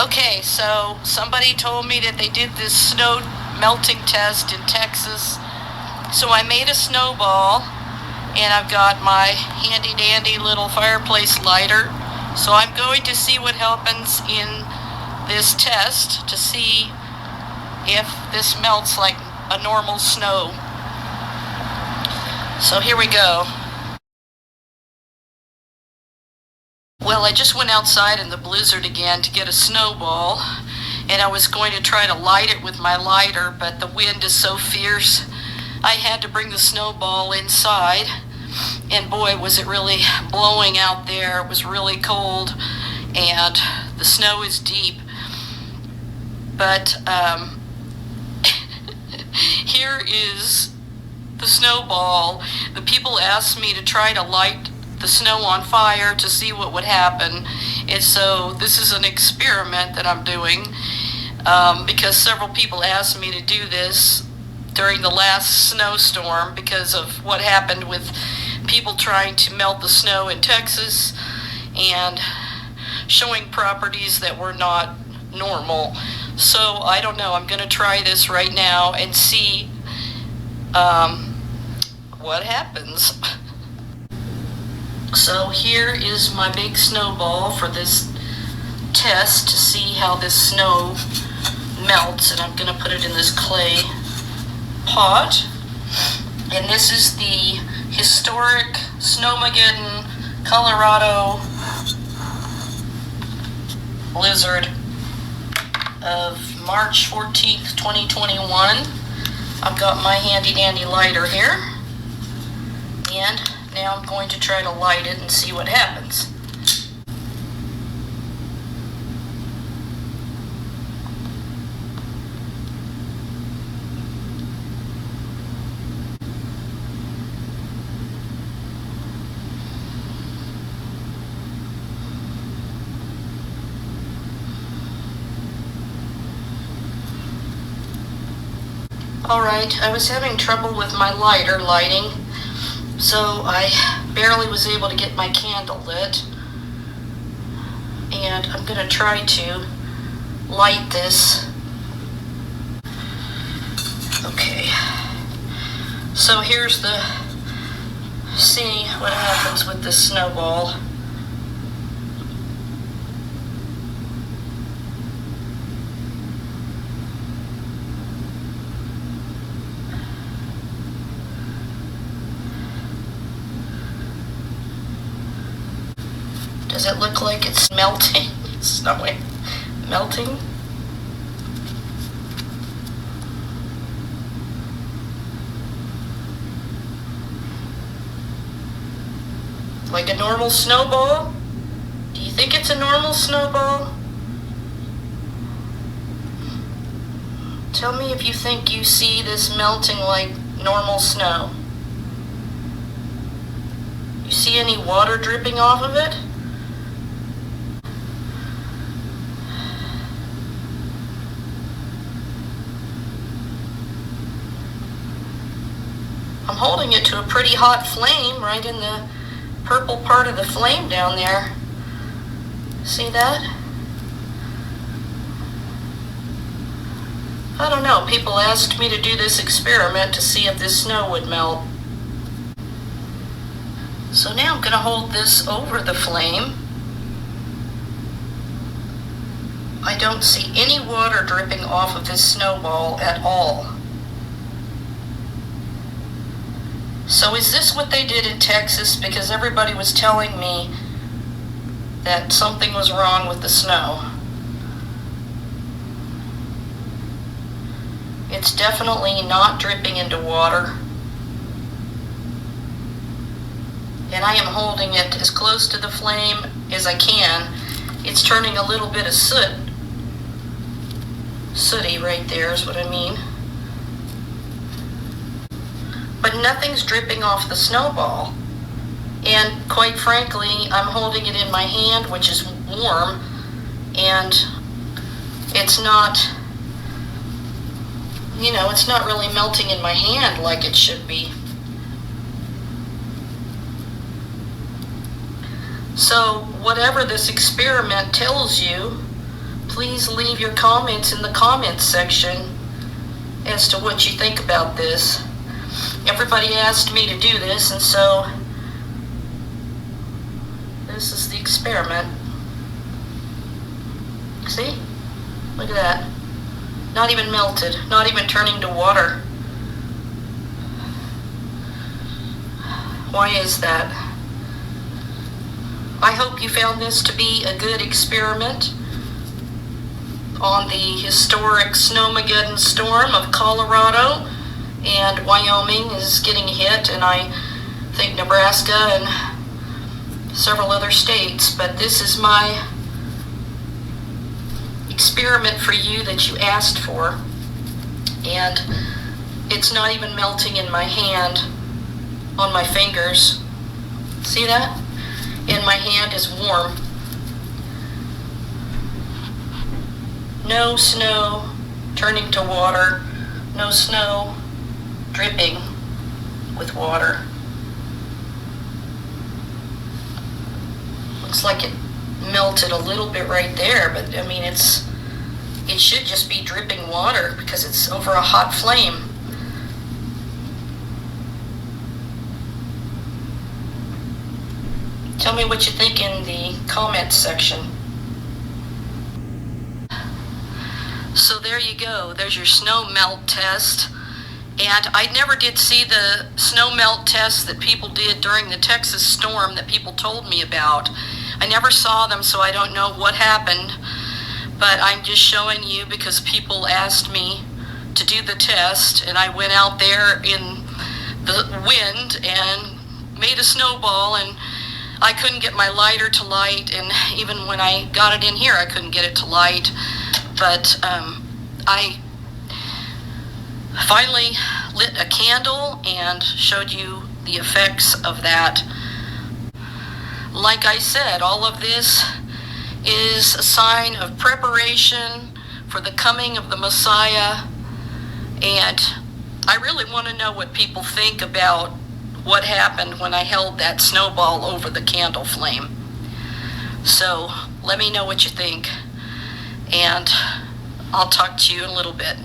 Okay, so somebody told me that they did this snow melting test in Texas. So I made a snowball, and I've got my handy dandy little fireplace lighter. So I'm going to see what happens in this test to see if this melts like a normal snow. So here we go. Well, I just went outside in the blizzard again to get a snowball, and I was going to try to light it with my lighter, but the wind is so fierce, I had to bring the snowball inside, and boy, was it really blowing out there. It was really cold, and the snow is deep. But here is the snowball. The people asked me to try to light the snow on fire to see what would happen. And so this is an experiment that I'm doing because several people asked me to do this during the last snowstorm because of what happened with people trying to melt the snow in Texas and showing properties that were not normal. So I don't know, I'm gonna try this right now and see what happens. So here is my big snowball for this test to see how this snow melts, and I'm going to put it in this clay pot. And this is the historic SNOW-MAGEDDON Colorado blizzard of March 14th, 2021. I've got my handy dandy lighter here, and now I'm going to try to light it and see what happens. Alright, I was having trouble with my lighter lighting, so I barely was able to get my candle lit, and I'm going to try to light this. Okay, so here's the, see what happens with this snowball. Does it look like it's melting? Snowing. Melting? Like a normal snowball? Do you think it's a normal snowball? Tell me if you think you see this melting like normal snow. You see any water dripping off of it? I'm holding it to a pretty hot flame right in the purple part of the flame down there. See that? I don't know. People asked me to do this experiment to see if this snow would melt. So now I'm going to hold this over the flame. I don't see any water dripping off of this snowball at all. So is this what they did in Texas? Because everybody was telling me that something was wrong with the snow. It's definitely not dripping into water. And I am holding it as close to the flame as I can. It's turning a little bit of soot. Sooty right there is what I mean. But nothing's dripping off the snowball. And quite frankly, I'm holding it in my hand, which is warm, and it's not, you know, it's not really melting in my hand like it should be. So whatever this experiment tells you, please please leave your comments in the comments section as to what you think about this. Everybody asked me to do this, and so this is the experiment. See? Look at that. Not even melted, not even turning to water. Why is that? I hope you found this to be a good experiment on the historic Snowmageddon storm of Colorado, and Wyoming is getting hit, and I think Nebraska and several other states, but this is my experiment for you that you asked for, and it's not even melting in my hand on my fingers. See that? And my hand is warm. No snow turning to water, no snow dripping with water. Looks like it melted a little bit right there, but I mean it should just be dripping water because it's over a hot flame. Tell me what you think in the comments section. So there you go, there's your snow melt test. And I never did see the snow melt test that people did during the Texas storm that people told me about. I never saw them, so I don't know what happened, but I'm just showing you because people asked me to do the test, and I went out there in the wind and made a snowball, and I couldn't get my lighter to light, and even when I got it in here, I couldn't get it to light, but I finally lit a candle and showed you the effects of that. Like I said, all of this is a sign of preparation for the coming of the Messiah, and I really want to know what people think about what happened when I held that snowball over the candle flame. So let me know what you think, and I'll talk to you in a little bit.